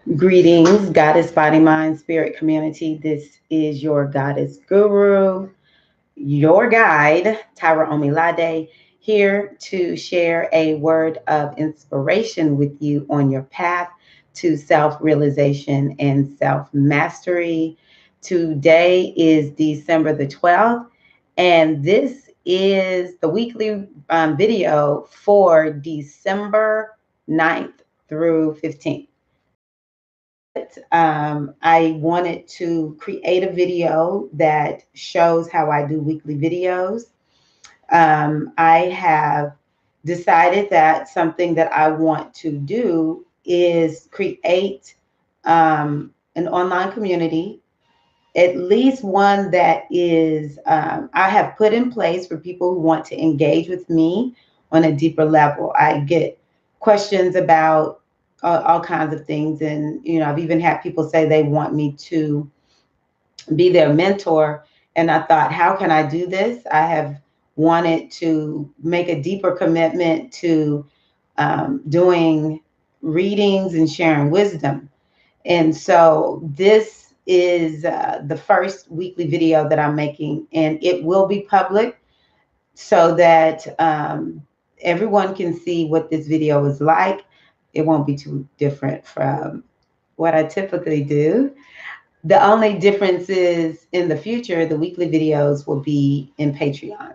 Greetings, Goddess Body Mind Spirit community. This is your Goddess Guru, your guide, Tyra Omilade, here to share a word of inspiration with you on your path to self realization and self mastery. Today is December the 12th, and this is the weekly video for December 9th through 15th. I wanted to create a video that shows how I do weekly videos. I have decided that something that I want to do is create an online community, at least one that is, I have put in place for people who want to engage with me on a deeper level. I get questions about all kinds of things. And, I've even had people say they want me to be their mentor. And I thought, how can I do this? I have wanted to make a deeper commitment to doing readings and sharing wisdom. And so this is the first weekly video that I'm making, and it will be public so that everyone can see what this video is like. It won't be too different from what I typically do. The only difference is in the future, the weekly videos will be in Patreon.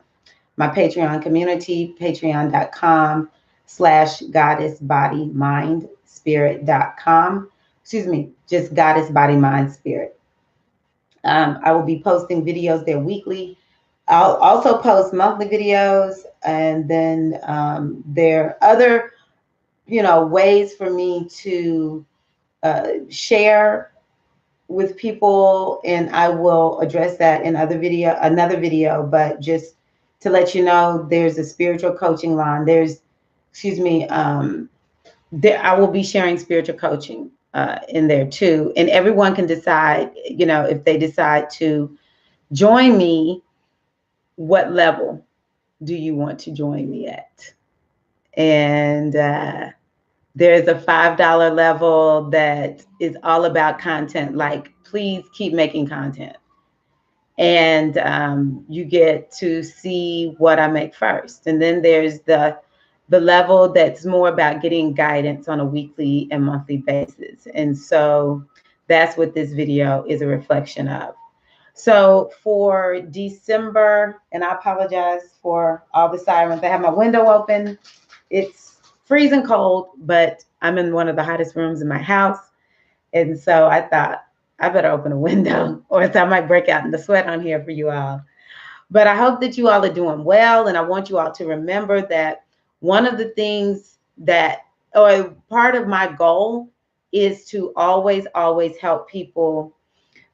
My Patreon community, patreon.com/goddessbodymindspirit.com. Excuse me, just Goddess Body Mind Spirit. I will be posting videos there weekly. I'll also post monthly videos, and then there are other, ways for me to share with people, and I will address that in another video. But just to let you know, there's a spiritual coaching line. Excuse me, there I will be sharing spiritual coaching in there too, and everyone can decide, if they decide to join me, what level do you want to join me at? And there's a $5 level that is all about content, like please keep making content. And you get to see what I make first. And then there's the level that's more about getting guidance on a weekly and monthly basis. And so that's what this video is a reflection of. So for December, and I apologize for all the sirens. I have my window open. It's freezing cold, but I'm in one of the hottest rooms in my house. And so I thought I better open a window or else I might break out in the sweat on here for you all. But I hope that you all are doing well. And I want you all to remember that one of the things that, or part of my goal is to always, always help people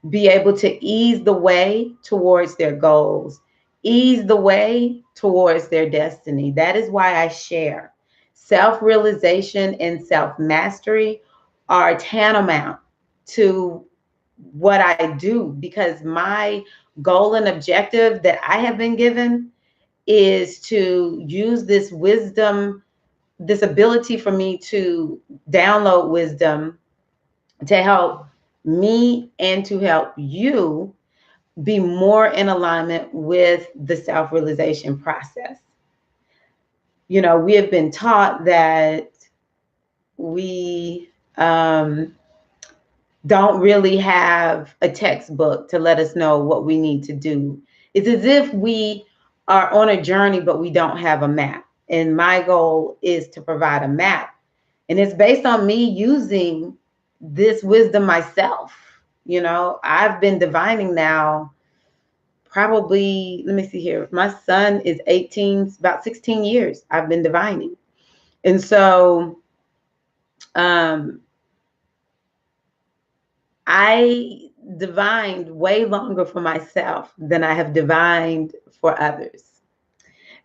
be able to ease the way towards their goals, ease the way towards their destiny. That is why I share. Self-realization and self-mastery are tantamount to what I do, because my goal and objective that I have been given is to use this wisdom, this ability for me to download wisdom to help me and to help you be more in alignment with the self-realization process. We have been taught that we don't really have a textbook to let us know what we need to do. It's as if we are on a journey, but we don't have a map. And my goal is to provide a map. And it's based on me using this wisdom myself. I've been divining now probably, let me see here. My son is 18, about 16 years I've been divining. And so I divined way longer for myself than I have divined for others.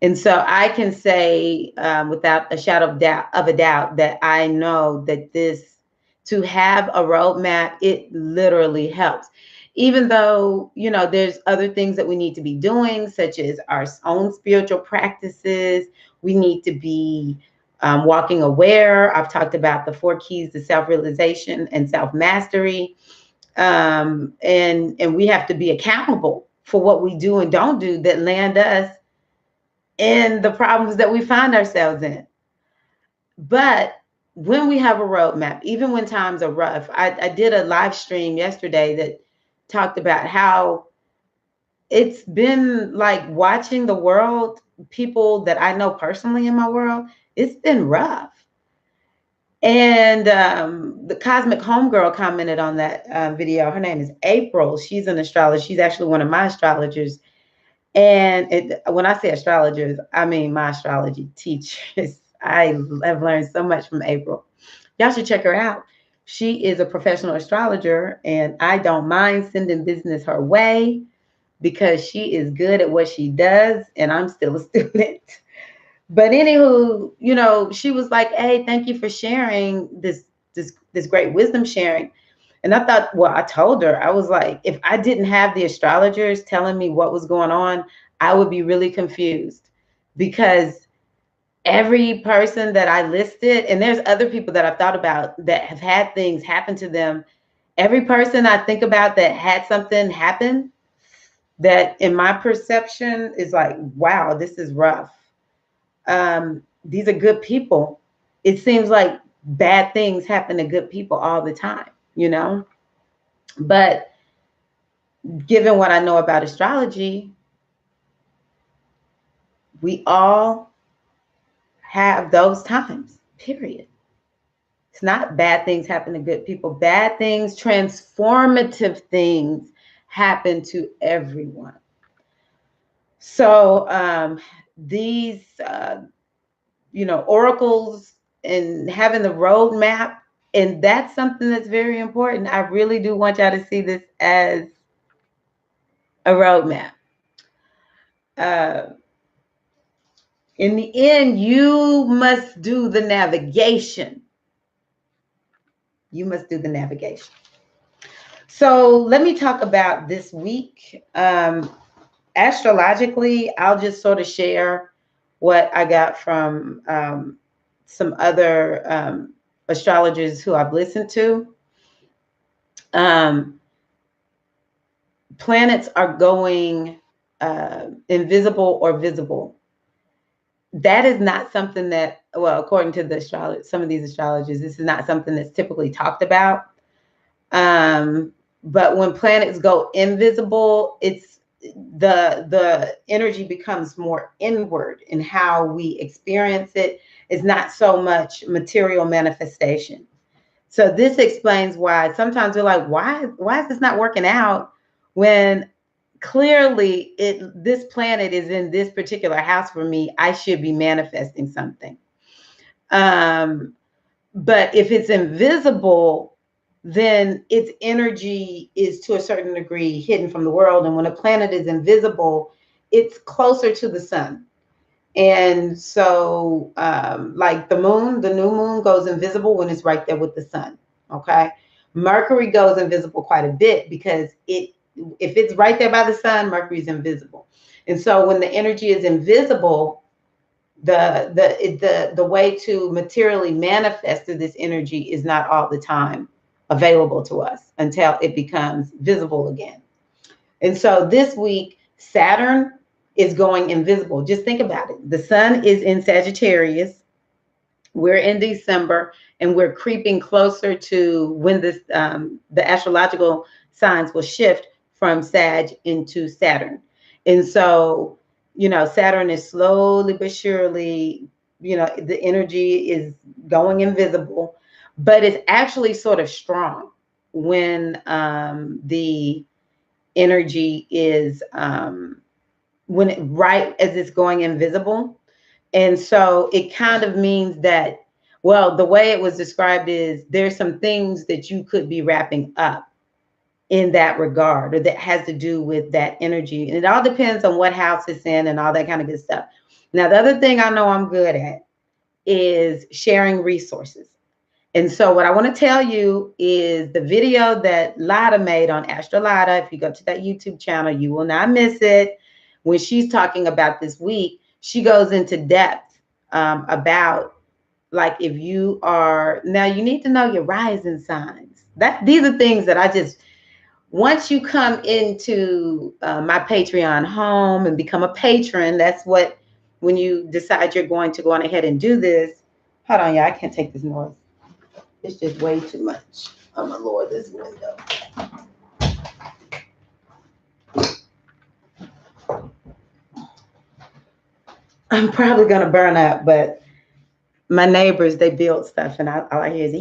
And so I can say without a shadow of a doubt that I know that to have a roadmap, it literally helps. Even though, there's other things that we need to be doing, such as our own spiritual practices. We need to be Walking Aware. I've talked about the 4 keys to self-realization and self-mastery. And we have to be accountable for what we do and don't do that land us in the problems that we find ourselves in. But when we have a roadmap, even when times are rough, I did a live stream yesterday that talked about how it's been like watching the world, people that I know personally in my world, it's been rough. And the Cosmic Homegirl commented on that video. Her name is April. She's an astrologer. She's actually one of my astrologers. And when I say astrologers, I mean my astrology teachers. I have learned so much from April. Y'all should check her out. She is a professional astrologer, and I don't mind sending business her way because she is good at what she does, and I'm still a student. But anywho, you know, she was like, "Hey, thank you for sharing this great wisdom sharing." And I thought, well, I told her, I was like, if I didn't have the astrologers telling me what was going on, I would be really confused, because every person that I listed, and there's other people that I've thought about that have had things happen to them. Every person I think about that had something happen that in my perception is like, wow, this is rough. These are good people. It seems like bad things happen to good people all the time, you know? But given what I know about astrology, we all have those times, period. It's not bad things happen to good people. Bad things, transformative things happen to everyone. So these, oracles and having the roadmap, and that's something that's very important. I really do want y'all to see this as a roadmap. In the end, you must do the navigation. You must do the navigation. So let me talk about this week. Astrologically, I'll just sort of share what I got from some other astrologers who I've listened to. Planets are going invisible or visible. That is not something that, well, according to the some of these astrologers, this is not something that's typically talked about. But when planets go invisible, it's the energy becomes more inward in how we experience it. It's not so much material manifestation. So this explains why sometimes we're like, why is this not working out, when clearly this planet is in this particular house for me. I should be manifesting something. But if it's invisible, then its energy is to a certain degree hidden from the world. And when a planet is invisible, it's closer to the sun. And so like the moon, the new moon goes invisible when it's right there with the sun. Okay. Mercury goes invisible quite a bit because if it's right there by the sun, Mercury is invisible. And so when the energy is invisible, the way to materially manifest through this energy is not all the time available to us until it becomes visible again. And so this week, Saturn is going invisible. Just think about it. The sun is in Sagittarius. We're in December, and we're creeping closer to when this the astrological signs will shift from Sag into Saturn. And so, Saturn is slowly but surely, the energy is going invisible, but it's actually sort of strong when the energy is when it right as it's going invisible. And so it kind of means that, well, the way it was described is there's some things that you could be wrapping up in that regard, or that has to do with that energy. And it all depends on what house it's in and all that kind of good stuff. Now, the other thing I know I'm good at is sharing resources. And so what I want to tell you is the video that Lada made on Astrolada. If you go to that YouTube channel, you will not miss it. When she's talking about this week, she goes into depth about Like if you are, now you need to know your rising signs. These are things that I just, once you come into my Patreon home and become a patron, that's what, when you decide you're going to go on ahead and do this. Hold on, y'all, I can't take this noise. It's just way too much. I'm gonna lower this window. I'm probably gonna burn up, but my neighbors, they build stuff, and all I hear is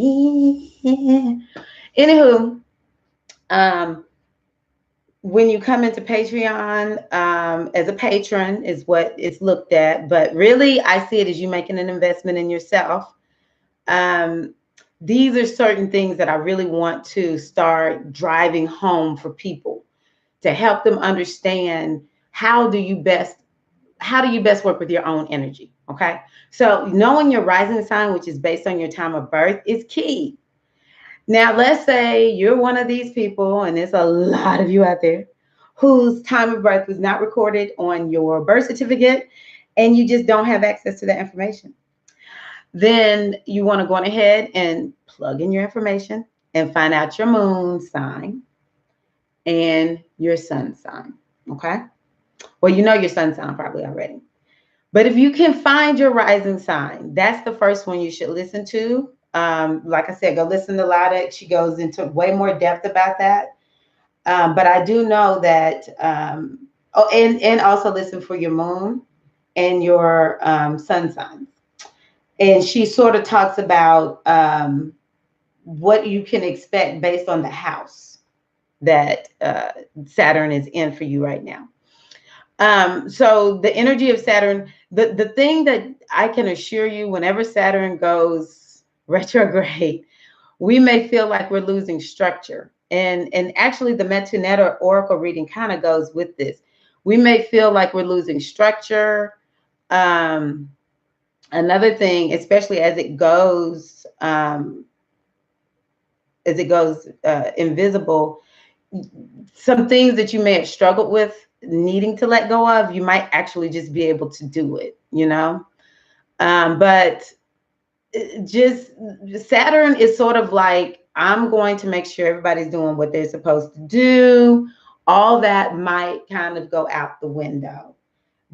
anywho. When you come into Patreon, as a patron is what it's looked at, but really I see it as you making an investment in yourself. Um, these are certain things that I really want to start driving home for people to help them understand how do you best work with your own energy. Okay. So knowing your rising sign, which is based on your time of birth, is key. Now, let's say you're one of these people, and there's a lot of you out there whose time of birth was not recorded on your birth certificate, and you just don't have access to that information. Then you want to go on ahead and plug in your information and find out your moon sign and your sun sign. Okay. Well, you know your sun sign probably already. But if you can find your rising sign, that's the first one you should listen to. Like I said, go listen to Lada. She goes into way more depth about that. But I do know that, and also listen for your moon and your sun signs. And she sort of talks about what you can expect based on the house that Saturn is in for you right now. So the energy of Saturn, the thing that I can assure you, whenever Saturn goes retrograde, we may feel like we're losing structure. And actually the Metu Oracle reading kind of goes with this. We may feel like we're losing structure. Another thing, especially as it goes invisible, some things that you may have struggled with needing to let go of, you might actually just be able to do it, but just Saturn is sort of like, I'm going to make sure everybody's doing what they're supposed to do. All that might kind of go out the window.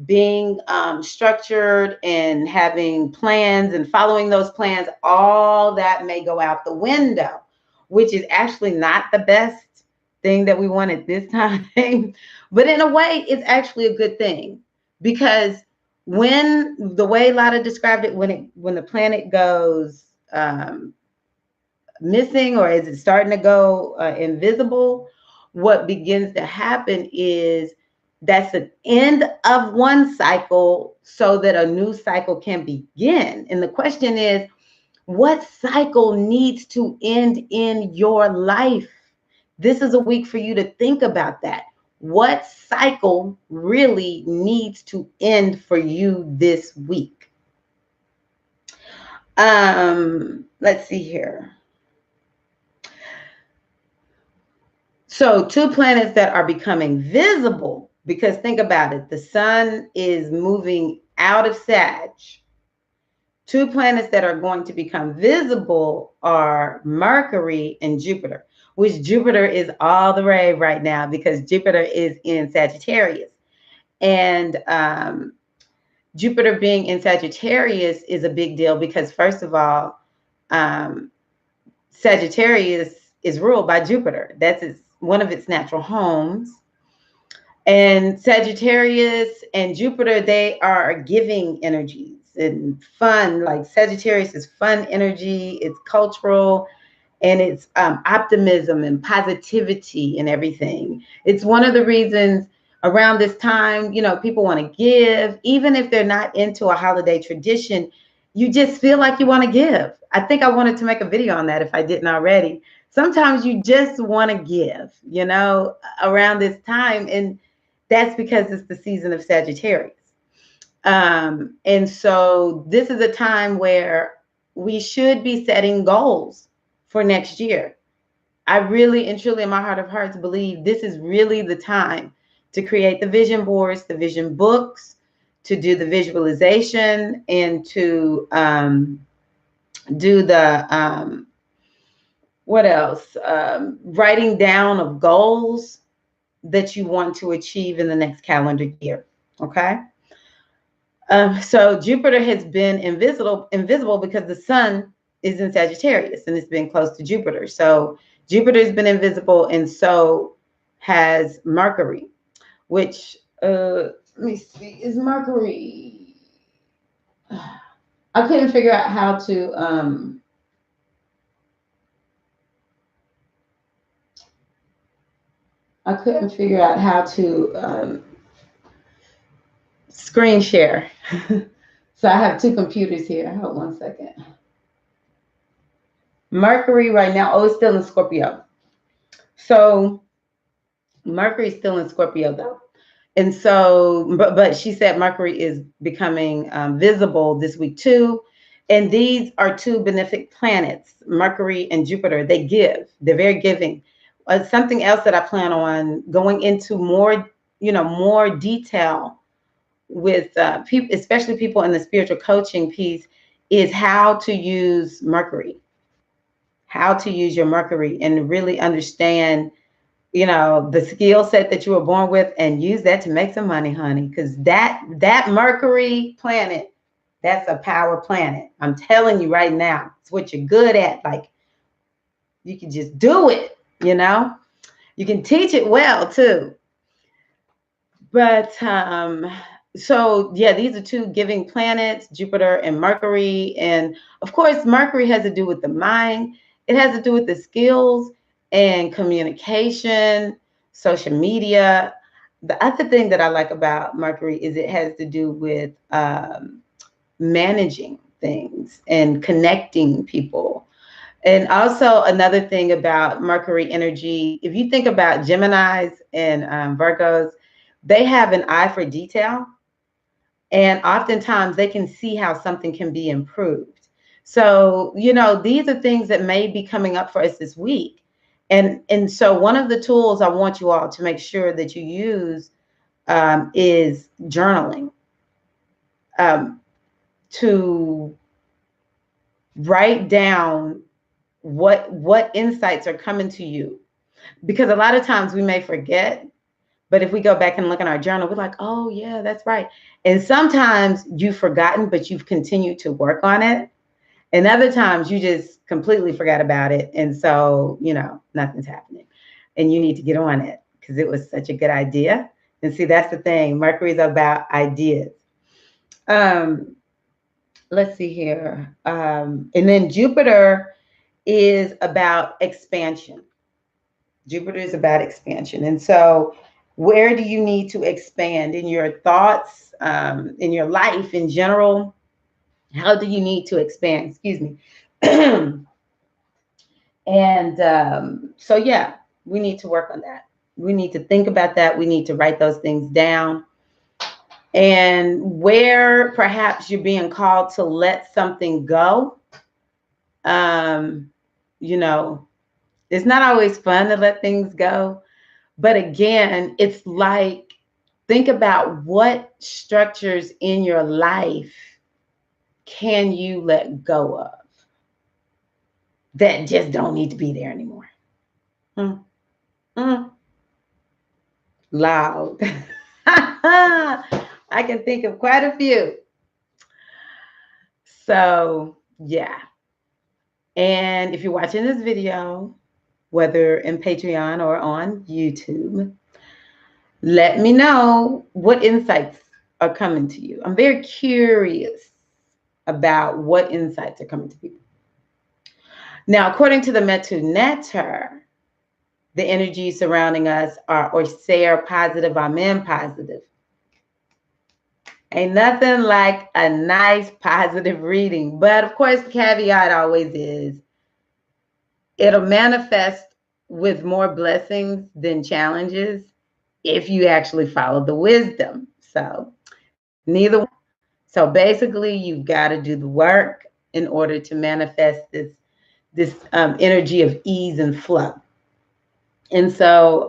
Being structured and having plans and following those plans, all that may go out the window, which is actually not the best thing that we want at this time. But in a way, it's actually a good thing, because when the way Lada described it, when the planet goes missing, or is it starting to go invisible, what begins to happen is that's an end of one cycle so that a new cycle can begin. And the question is, what cycle needs to end in your life? This is a week for you to think about that. What cycle really needs to end for you this week? Let's see here. So 2 planets that are becoming visible, because think about it, the sun is moving out of Sag. 2 planets that are going to become visible are Mercury and Jupiter, which Jupiter is all the rage right now because Jupiter is in Sagittarius. And Jupiter being in Sagittarius is a big deal because, first of all, Sagittarius is ruled by Jupiter. That's one of its natural homes. And Sagittarius and Jupiter, they are giving energies and fun. Like Sagittarius is fun energy, it's cultural, and it's optimism and positivity and everything. It's one of the reasons around this time, people want to give, even if they're not into a holiday tradition. You just feel like you want to give. I think I wanted to make a video on that if I didn't already. Sometimes you just want to give, around this time. And that's because it's the season of Sagittarius. And so this is a time where we should be setting goals for next year. I really and truly in my heart of hearts believe this is really the time to create the vision boards, the vision books, to do the visualization, and to do the what else? Writing down of goals that you want to achieve in the next calendar year. Okay. So Jupiter has been invisible because the sun is in Sagittarius and it's been close to Jupiter. So Jupiter has been invisible, and so has Mercury, which let me see, is Mercury. I couldn't figure out how to screen share. So I have two computers here. Hold 1 second. Mercury right now, oh, it's still in Scorpio. So Mercury is still in Scorpio though. And so, but she said Mercury is becoming visible this week too. And these are two benefic planets, Mercury and Jupiter. They give, they're very giving. Something else that I plan on going into more, more detail with people, especially people in the spiritual coaching piece, is how to use Mercury, how to use your Mercury and really understand, the skill set that you were born with, and use that to make some money, honey. Because that Mercury planet, that's a power planet. I'm telling you right now, it's what you're good at. Like, you can just do it, you can teach it well too. But so yeah, these are two giving planets, Jupiter and Mercury. And of course, Mercury has to do with the mind. It has to do with the skills and communication, social media. The other thing that I like about Mercury is it has to do with managing things and connecting people. And also another thing about Mercury energy, if you think about Geminis and Virgos, they have an eye for detail. And oftentimes they can see how something can be improved. So, these are things that may be coming up for us this week. And so one of the tools I want you all to make sure that you use is journaling, to write down what insights are coming to you. Because a lot of times we may forget, but if we go back and look in our journal, we're like, oh yeah, that's right. And sometimes you've forgotten, but you've continued to work on it. And other times you just completely forgot about it. And so, nothing's happening. And you need to get on it because it was such a good idea. And see, that's the thing. Mercury's about ideas. Let's see here. And then Jupiter is about expansion. Jupiter is about expansion. And so where do you need to expand in your thoughts, in your life in general? How do you need to expand? Excuse me. And so, yeah, we need to work on that. We need to think about that. We need to write those things down. And where perhaps you're being called to let something go, it's not always fun to let things go. But again, it's like, think about what structures in your life can you let go of that just don't need to be there anymore. Loud. I can think of quite a few. So, yeah. And if you're watching this video, whether in Patreon or on YouTube, let me know what insights are coming to you. I'm very curious about what insights are coming to people. Now, according to the Metu Netter, the energy surrounding us are Oyser positive, Amen positive. Ain't nothing like a nice positive reading. But of course, the caveat always is it'll manifest with more blessings than challenges if you actually follow the wisdom. So neither one. So basically, you've got to do the work in order to manifest this energy of ease and flow. And so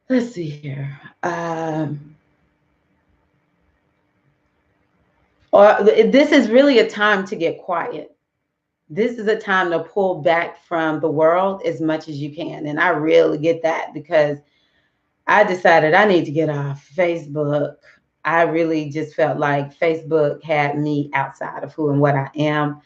let's see here. Or this is really a time to get quiet. This is a time to pull back from the world as much as you can. And I really get that because I decided I need to get off Facebook. I really just felt like Facebook had me outside of who and what I am.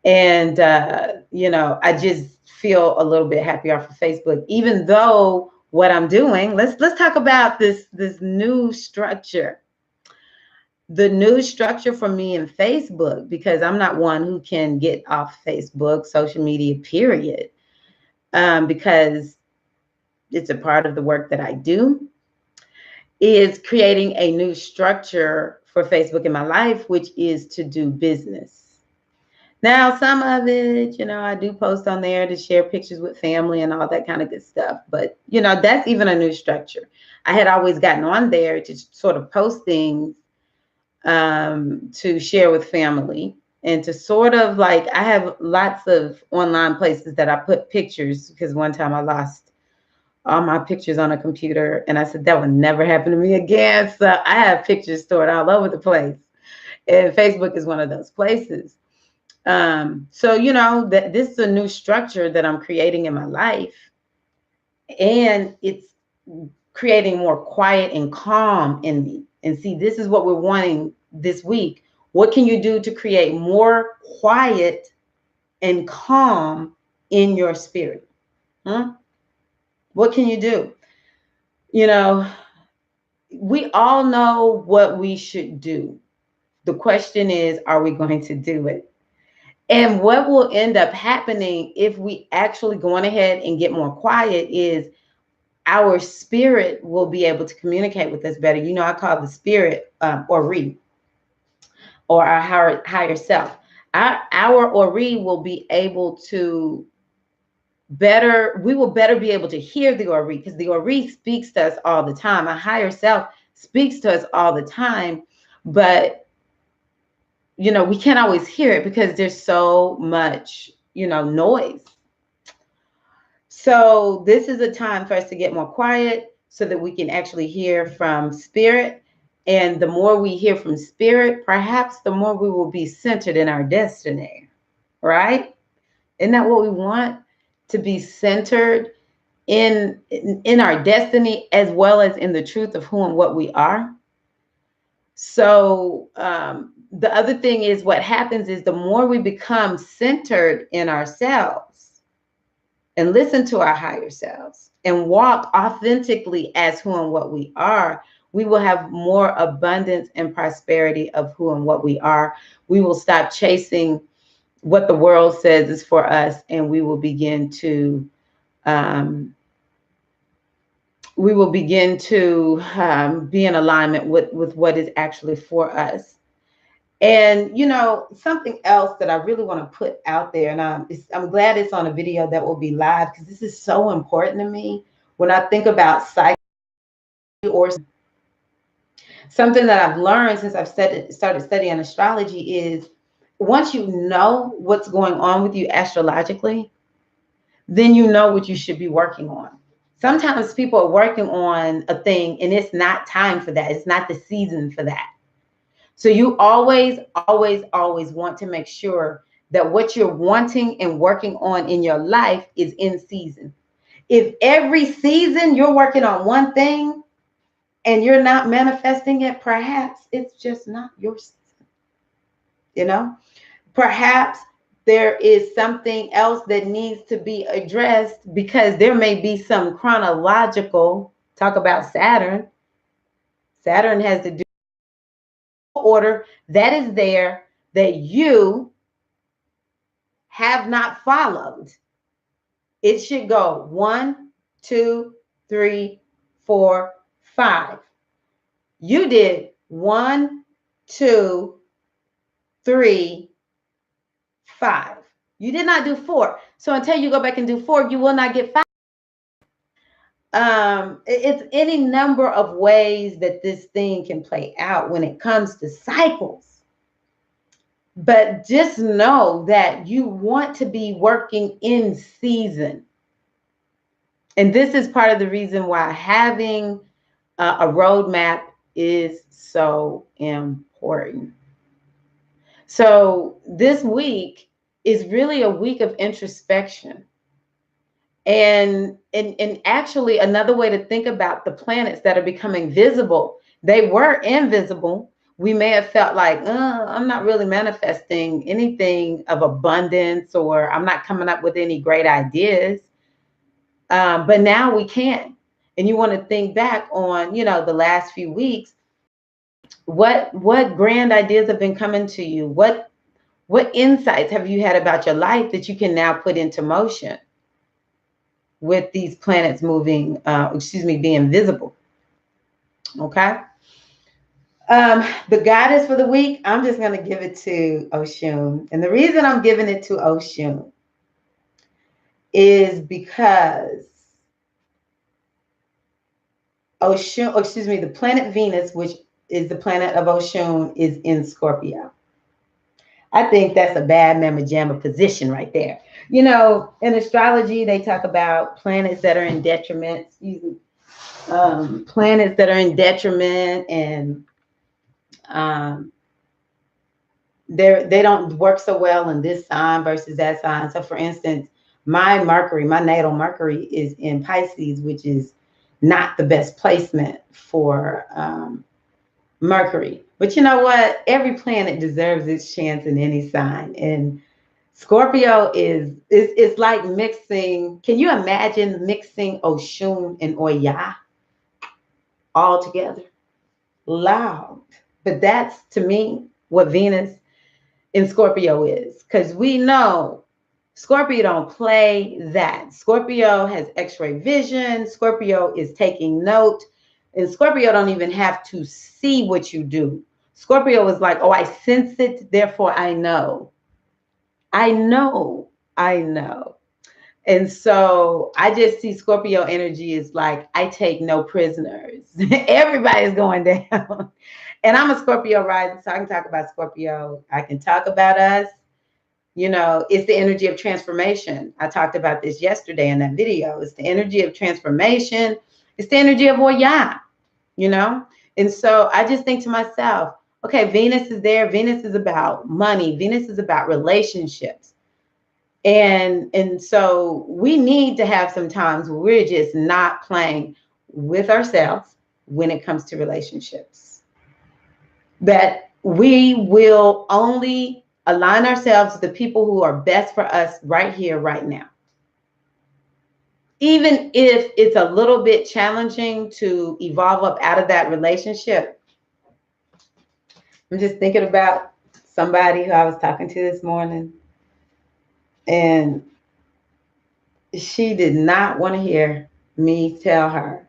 And, I just feel a little bit happier off of Facebook, even though what I'm doing, let's talk about this new structure. The new structure for me in Facebook, because I'm not one who can get off Facebook, social media, period, because it's a part of the work that I do, is creating a new structure for Facebook in my life, which is to do business. Now, some of it, I do post on there to share pictures with family and all that kind of good stuff. But, that's even a new structure. I had always gotten on there to sort of post things to share with family and to sort of like, I have lots of online places that I put pictures because one time I lost all my pictures on a computer and I said that would never happen to me again. So I have pictures stored all over the place. And Facebook is one of those places. So that this is a new structure that I'm creating in my life, and it's creating more quiet and calm in me. And see, this is what we're wanting this week. What can you do to create more quiet and calm in your spirit? What can you do? We all know what we should do. The question is, are we going to do it? And what will end up happening if we actually go on ahead and get more quiet is our spirit will be able to communicate with us better. I call the spirit Ori, or our higher self. Our Ori will be able to we will better be able to hear the Ori, because the Ori speaks to us all the time. Our higher self speaks to us all the time, but we can't always hear it because there's so much, noise. So this is a time for us to get more quiet so that we can actually hear from spirit. And the more we hear from spirit, perhaps the more we will be centered in our destiny, right? Isn't that what we want? To be centered in our destiny, as well as in the truth of who and what we are. So the other thing is, what happens is the more we become centered in ourselves and listen to our higher selves and walk authentically as who and what we are, we will have more abundance and prosperity of who and what we are. We will stop chasing what the world says is for us, and we will begin to be in alignment with what is actually for us. And something else that I really want to put out there, and I'm glad it's on a video that will be live, because this is so important to me when I think about psyche, or something that I've learned since I've started studying astrology is, once you know what's going on with you astrologically, then you know what you should be working on. Sometimes people are working on a thing and it's not time for that. It's not the season for that. So you always, always, always want to make sure that what you're wanting and working on in your life is in season. If every season you're working on one thing and you're not manifesting it, perhaps it's just not your season. Perhaps there is something else that needs to be addressed, because there may be some chronological, talk about Saturn. Saturn has to do order that is there that you have not followed. It should go 1, 2, 3, 4, 5. You did 1, 2, 3, 5. You did not do 4. So until you go back and do 4, you will not get 5. It's any number of ways that this thing can play out when it comes to cycles. But just know that you want to be working in season. And this is part of the reason why having a roadmap is so important. So this week is really a week of introspection. And actually another way to think about the planets that are becoming visible, they were invisible. We may have felt like, I'm not really manifesting anything of abundance, or I'm not coming up with any great ideas. But now we can. And you want to think back on, the last few weeks. What grand ideas have been coming to you? What insights have you had about your life that you can now put into motion with these planets moving, being visible? Okay. The goddess for the week, I'm just going to give it to Oshun. And the reason I'm giving it to Oshun is because the planet Venus, which is the planet of Oshun, is in Scorpio. I think that's a bad mamma jamma position right there. In astrology, they talk about planets that are in detriment, planets that are in detriment, and they don't work so well in this sign versus that sign. So for instance, my natal Mercury is in Pisces, which is not the best placement for Mercury. But you know what? Every planet deserves its chance in any sign. And Scorpio it's like mixing. Can you imagine mixing Oshun and Oya all together? Loud. But that's, to me, what Venus in Scorpio is. Because we know Scorpio don't play that. Scorpio has X-ray vision. Scorpio is taking note. And Scorpio don't even have to see what you do. Scorpio is like, oh, I sense it, therefore I know. I know. And so I just see Scorpio energy is like, I take no prisoners. Everybody's going down. And I'm a Scorpio rising, so I can talk about Scorpio. I can talk about us. It's the energy of transformation. I talked about this yesterday in that video. It's the energy of transformation. It's the energy of Oya, And so I just think to myself, okay, Venus is there. Venus is about money. Venus is about relationships. And so we need to have some times where we're just not playing with ourselves when it comes to relationships. That we will only align ourselves with the people who are best for us right here, right now. Even if it's a little bit challenging to evolve up out of that relationship. I'm just thinking about somebody who I was talking to this morning, and she did not want to hear me tell her,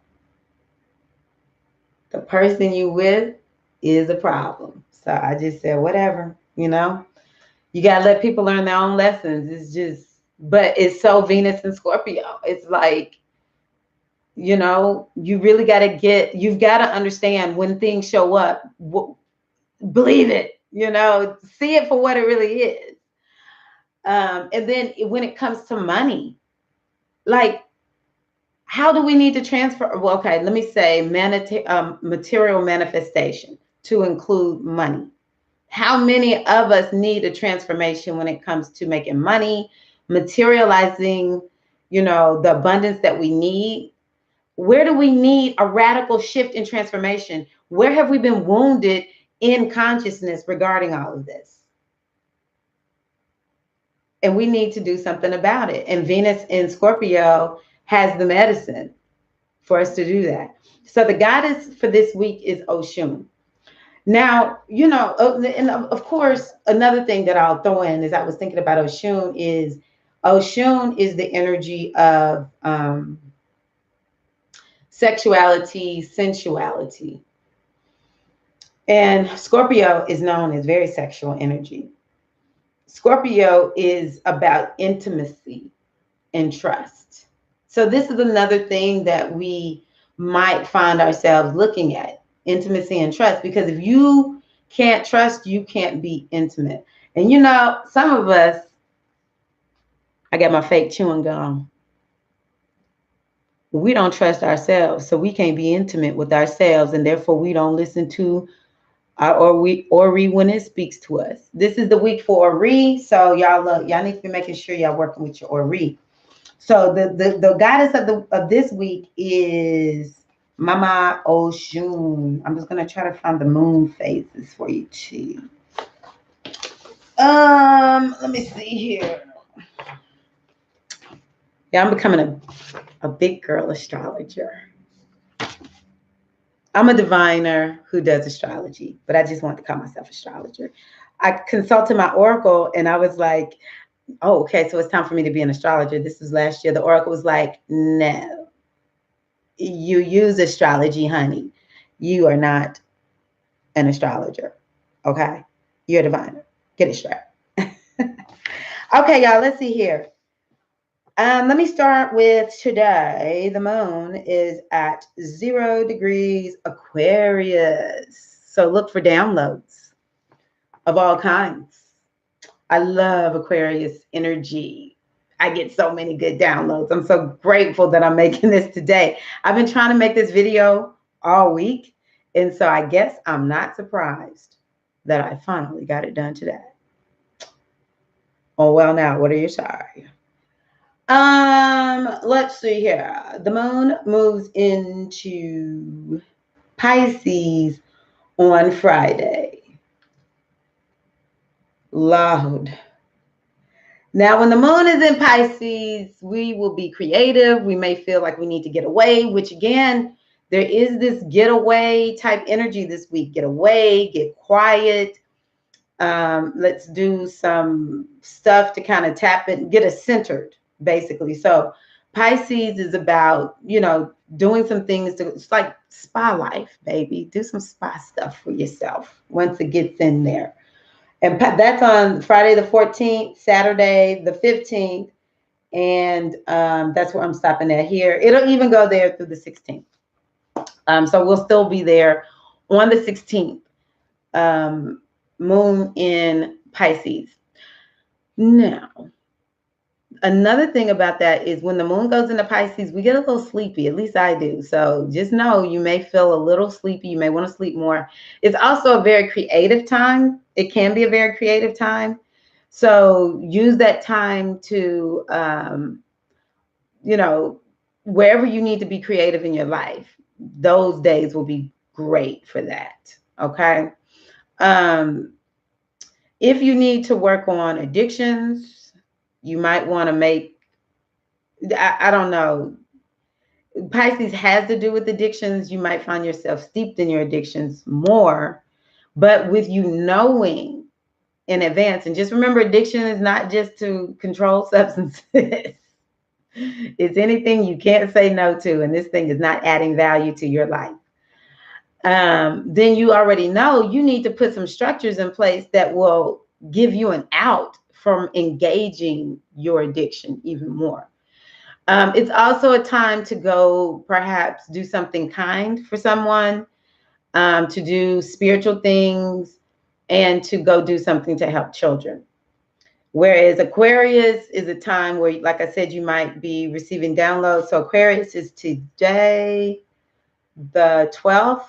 the person you with is a problem. So I just said, whatever, you got to let people learn their own lessons. But it's so Venus and Scorpio. It's like, you really you've got to understand when things show up, believe it, see it for what it really is. And then when it comes to money, like, how do we need to transfer? Well, okay, let me say material manifestation to include money. How many of us need a transformation when it comes to making money, materializing, the abundance that we need? Where do we need a radical shift in transformation? Where have we been wounded in consciousness regarding all of this? And we need to do something about it. And Venus in Scorpio has the medicine for us to do that. So the goddess for this week is Oshun. Now, and of course, another thing that I'll throw in as I was thinking about Oshun is the energy of sexuality, sensuality. And Scorpio is known as very sexual energy. Scorpio is about intimacy and trust. So this is another thing that we might find ourselves looking at, intimacy and trust, because if you can't trust, you can't be intimate. And some of us, I got my fake chewing gum. We don't trust ourselves, so we can't be intimate with ourselves, and therefore we don't listen to Ori when it speaks to us. This is the week for Ori, so y'all need to be making sure y'all working with your Ori. So the goddess of this week is Mama Oshun. I'm just gonna try to find the moon phases for you too. Let me see here. Yeah, I'm becoming a big girl astrologer. I'm a diviner who does astrology, but I just want to call myself astrologer. I consulted my oracle and I was like, oh, okay, so it's time for me to be an astrologer. This was last year. The oracle was like, no, you use astrology, honey. You are not an astrologer. Okay? You're a diviner. Get it straight. Okay, y'all, let's see here. Let me start with today. The moon is at 0 degrees Aquarius. So look for downloads of all kinds. I love Aquarius energy. I get so many good downloads. I'm so grateful that I'm making this today. I've been trying to make this video all week. And so I guess I'm not surprised that I finally got it done today. Oh, well, now, what are you sorry? Let's see here. The moon moves into Pisces on Friday. Loud. Now, when the moon is in Pisces, we will be creative. We may feel like we need to get away, which again, there is this getaway type energy this week. Get away, get quiet. Let's do some stuff to kind of tap it, get us centered, basically. So Pisces is about, doing some things it's like spa life, baby. Do some spa stuff for yourself once it gets in there. And that's on Friday the 14th, Saturday the 15th. And that's where I'm stopping at here. It'll even go there through the 16th. So we'll still be there on the 16th. Moon in Pisces. Now, another thing about that is when the moon goes into Pisces, we get a little sleepy. At least I do. So just know you may feel a little sleepy. You may want to sleep more. It's also a very creative time. It can be a very creative time. So use that time to, wherever you need to be creative in your life, those days will be great for that. Okay. If you need to work on addictions, you might want to make, I don't know, Pisces has to do with addictions. You might find yourself steeped in your addictions more, but with you knowing in advance, and just remember, addiction is not just to control substances. It's anything you can't say no to, and this thing is not adding value to your life. Then you already know you need to put some structures in place that will give you an out from engaging your addiction even more. It's also a time to go perhaps do something kind for someone, to do spiritual things, and to go do something to help children. Whereas Aquarius is a time where, like I said, you might be receiving downloads. So Aquarius is today, the 12th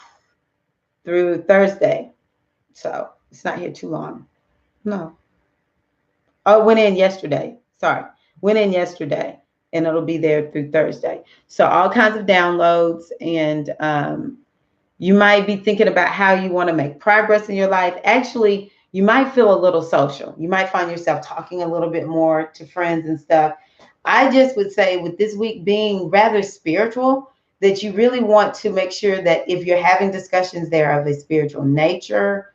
through Thursday. So it's not here too long. No. Oh, it went in yesterday. Sorry. Went in yesterday. And it'll be there through Thursday. So all kinds of downloads. And you might be thinking about how you want to make progress in your life. Actually, you might feel a little social. You might find yourself talking a little bit more to friends and stuff. I just would say with this week being rather spiritual, that you really want to make sure that if you're having discussions there of a spiritual nature,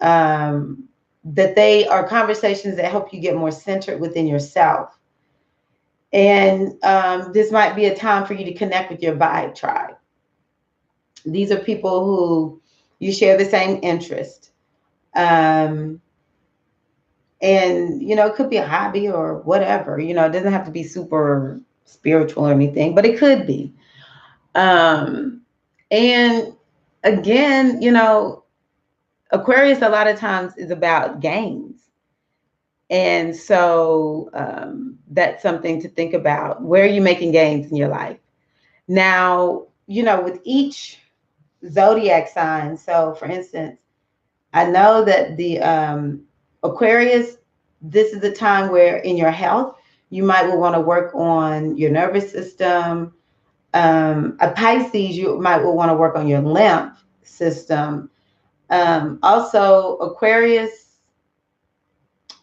that they are conversations that help you get more centered within yourself. And this might be a time for you to connect with your vibe tribe. These are people who you share the same interest. And, it could be a hobby or whatever. It doesn't have to be super spiritual or anything, but it could be. And again, Aquarius a lot of times is about gains. And so that's something to think about. Where are you making gains in your life? Now, with each zodiac sign, so for instance, I know that the Aquarius, this is a time where in your health, you might want to work on your nervous system. A Pisces, you might want to work on your lymph system. Also, Aquarius,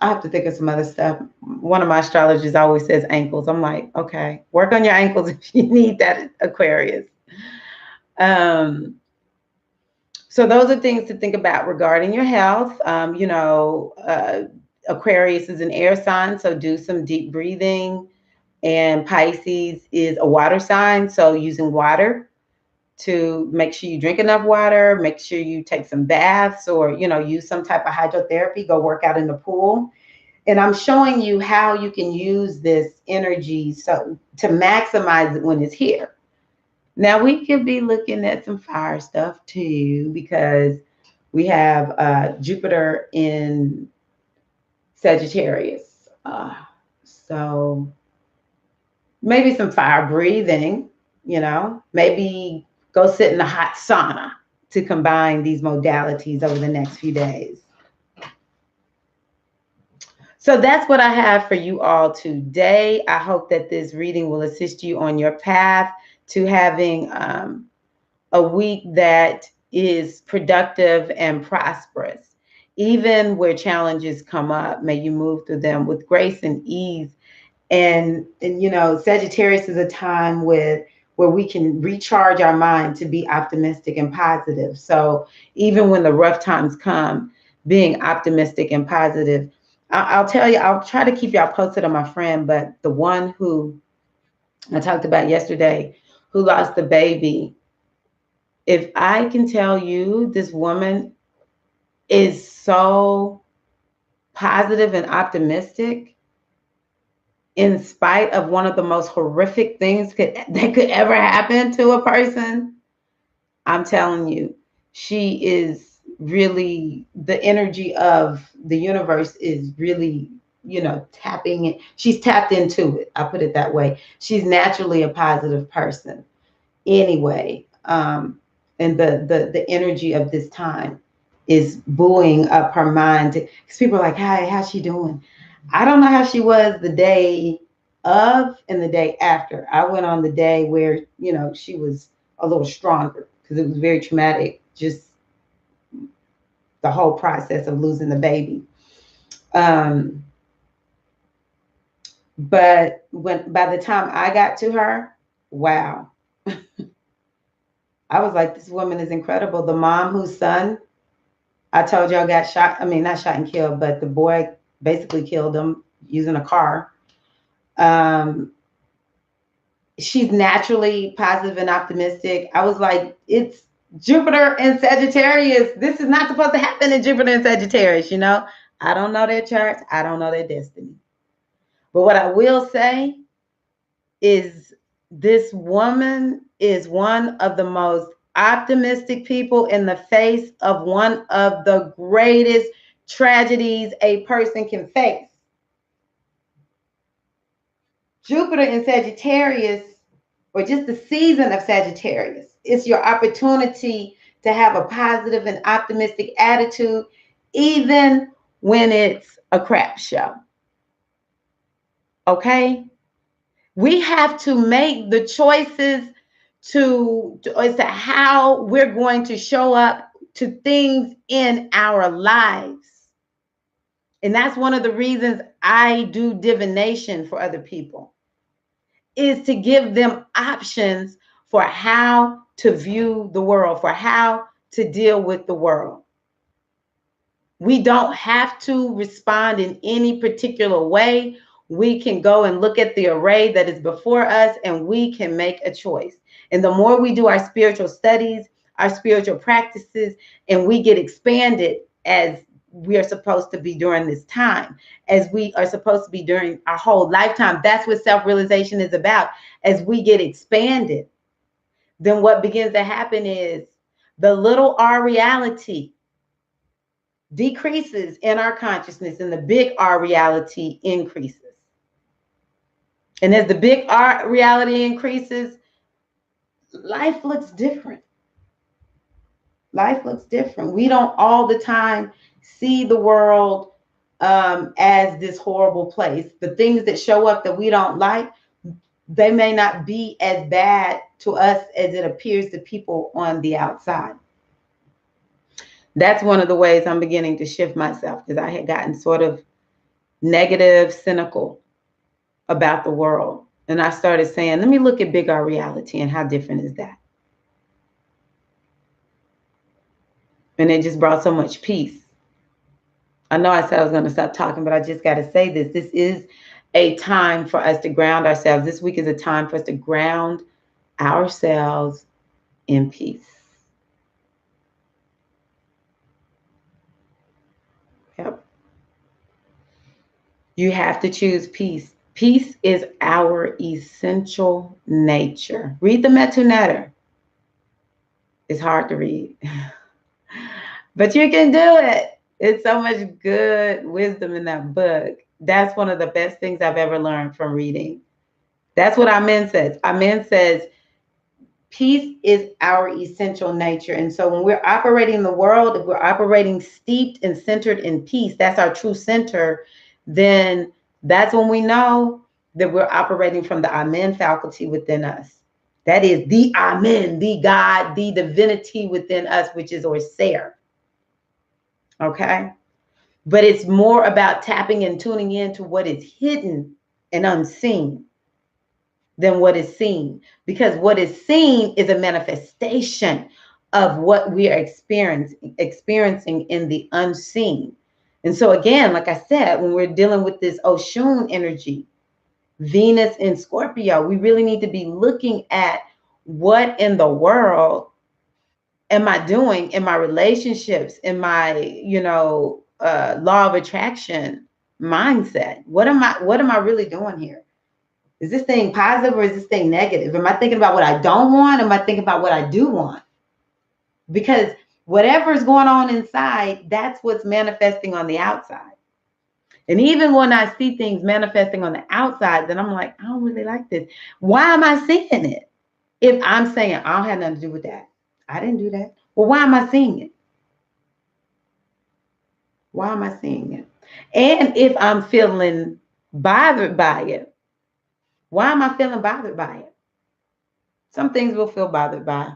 I have to think of some other stuff. One of my astrologers always says ankles. I'm like, okay, work on your ankles if you need that, Aquarius. Um, so those are things to think about regarding your health. Aquarius is an air sign, so do some deep breathing. And Pisces is a water sign, so using water to make sure you drink enough water, make sure you take some baths or, use some type of hydrotherapy, go work out in the pool. And I'm showing you how you can use this energy so to maximize it when it's here. Now we could be looking at some fire stuff too, because we have Jupiter in Sagittarius. So maybe some fire breathing, maybe go sit in a hot sauna to combine these modalities over the next few days. So that's what I have for you all today. I hope that this reading will assist you on your path to having a week that is productive and prosperous. Even where challenges come up, may you move through them with grace and ease. And Sagittarius is a time where we can recharge our mind to be optimistic and positive. So even when the rough times come, being optimistic and positive. I'll tell you, I'll try to keep y'all posted on my friend, but the one who I talked about yesterday, who lost the baby, if I can tell you, this woman is so positive and optimistic in spite of one of the most horrific things that could ever happen to a person. I'm telling you, she is really, the energy of the universe is really, tapping it. She's tapped into it. I'll put it that way. She's naturally a positive person anyway. And the energy of this time is buoying up her mind. Because people are like, "Hi, how's she doing?" I don't know how she was the day of and the day after. I went on the day where she was a little stronger because it was very traumatic. Just the whole process of losing the baby. But by the time I got to her, wow. I was like, this woman is incredible. The mom whose son I told y'all got shot. I mean, not shot and killed, but the boy basically killed him using a car. Um, she's naturally positive and optimistic. I was like, it's Jupiter and Sagittarius. This is not supposed to happen in Jupiter and Sagittarius, I don't know their charts. I don't know their destiny. But what I will say is this woman is one of the most optimistic people in the face of one of the greatest tragedies a person can face. Jupiter in Sagittarius, or just the season of Sagittarius, it's your opportunity to have a positive and optimistic attitude, even when it's a crap show. Okay? We have to make the choices as to how we're going to show up to things in our lives. And that's one of the reasons I do divination for other people, is to give them options for how to view the world, for how to deal with the world. We don't have to respond in any particular way. We can go and look at the array that is before us and we can make a choice. And the more we do our spiritual studies, our spiritual practices, and we get expanded as we are supposed to be during this time, as we are supposed to be during our whole lifetime. That's what self-realization is about. As we get expanded, then what begins to happen is the little R reality decreases in our consciousness and the big R reality increases. And as the big R reality increases, life looks different. Life looks different. We don't all the time see the world as this horrible place. The things that show up that we don't like, they may not be as bad to us as it appears to people on the outside. That's one of the ways I'm beginning to shift myself, because I had gotten sort of negative, cynical about the world. And I started saying, let me look at big R reality and how different is that? And it just brought so much peace. I know I said I was going to stop talking, but I just got to say this. This is a time for us to ground ourselves. This week is a time for us to ground ourselves in peace. Yep. You have to choose peace. Peace is our essential nature. Read the Metu Neter. It's hard to read, but you can do it. It's so much good wisdom in that book. That's one of the best things I've ever learned from reading. That's what Amen says. Amen says, peace is our essential nature. And so when we're operating in the world, if we're operating steeped and centered in peace, that's our true center, then that's when we know that we're operating from the Amen faculty within us. That is the Amen, the God, the divinity within us, which is Orser. Okay? But it's more about tapping and tuning into what is hidden and unseen than what is seen, because what is seen is a manifestation of what we are experiencing in the unseen. And so again, like I said, when we're dealing with this Oshun energy, Venus in Scorpio, we really need to be looking at what in the world am I doing in my relationships, in my, law of attraction mindset. What am I really doing here? Is this thing positive or is this thing negative? Am I thinking about what I don't want? Am I thinking about what I do want? Because whatever is going on inside, that's what's manifesting on the outside. And even when I see things manifesting on the outside, then I'm like, I don't really like this. Why am I seeing it? If I'm saying I don't have nothing to do with that, I didn't do that. Well, why am I seeing it? Why am I seeing it? And if I'm feeling bothered by it, why am I feeling bothered by it? Some things we'll feel bothered by.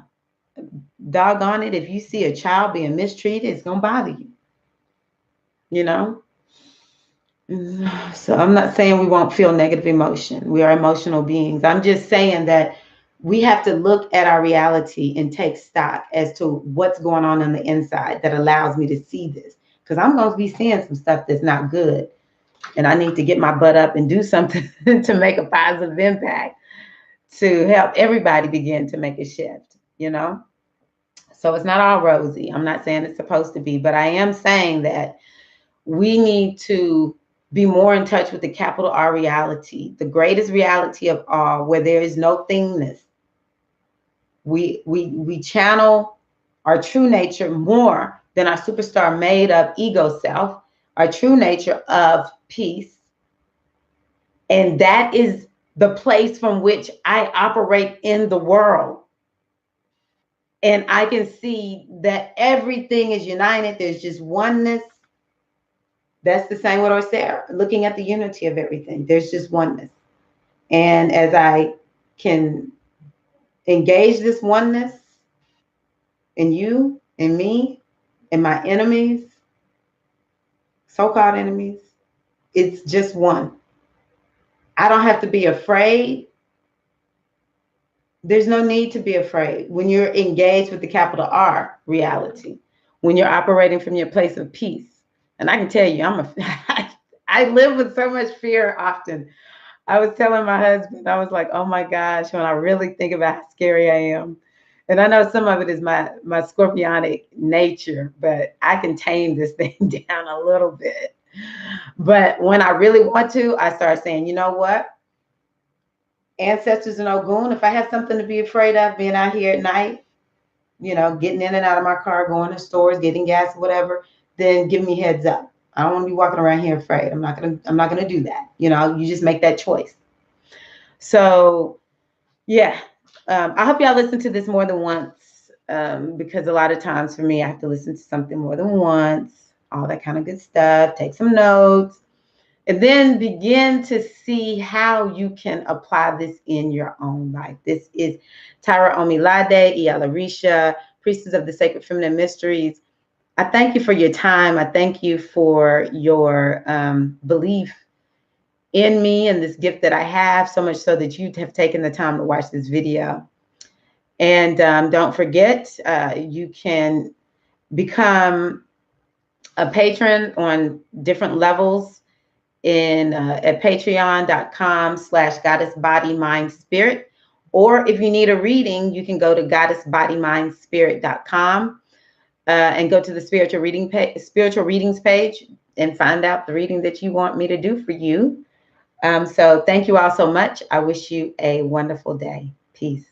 Doggone it, if you see a child being mistreated, it's going to bother you. You know? So I'm not saying we won't feel negative emotion. We are emotional beings. I'm just saying that we have to look at our reality and take stock as to what's going on the inside that allows me to see this. Because I'm going to be seeing some stuff that's not good. And I need to get my butt up and do something to make a positive impact to help everybody begin to make a shift, So it's not all rosy. I'm not saying it's supposed to be, but I am saying that we need to be more in touch with the capital R reality, the greatest reality of all, where there is no thingness. We channel our true nature more than our superstar made up ego self, our true nature of peace. And that is the place from which I operate in the world. And I can see that everything is united. There's just oneness. That's the same with Orser, looking at the unity of everything. There's just oneness. And as I can engage this oneness in you, in me, in my enemies, so-called enemies, it's just one. I don't have to be afraid. There's no need to be afraid when you're engaged with the capital R reality, when you're operating from your place of peace. And I can tell you, I live with so much fear often. I was telling my husband, I was like, oh my gosh, when I really think about how scary I am. And I know some of it is my scorpionic nature, but I can tame this thing down a little bit. But when I really want to, I start saying, you know what? Ancestors and Ogun, if I have something to be afraid of being out here at night, getting in and out of my car, going to stores, getting gas, whatever, then give me heads up. I don't want to be walking around here afraid. I'm not gonna do that. You just make that choice. So yeah. I hope y'all listen to this more than once. because a lot of times for me, I have to listen to something more than once, all that kind of good stuff, take some notes, and then begin to see how you can apply this in your own life. This is Tyra Omilade, Iyalarisha, Priestess of the Sacred Feminine Mysteries. I thank you for your time. I thank you for your belief in me and this gift that I have, so much so that you have taken the time to watch this video. And don't forget, you can become a patron on different levels at patreon.com/goddessbodymindspirit. Or if you need a reading, you can go to goddessbodymindspirit.com and go to the spiritual readings page and find out the reading that you want me to do for you. So thank you all so much. I wish you a wonderful day. Peace.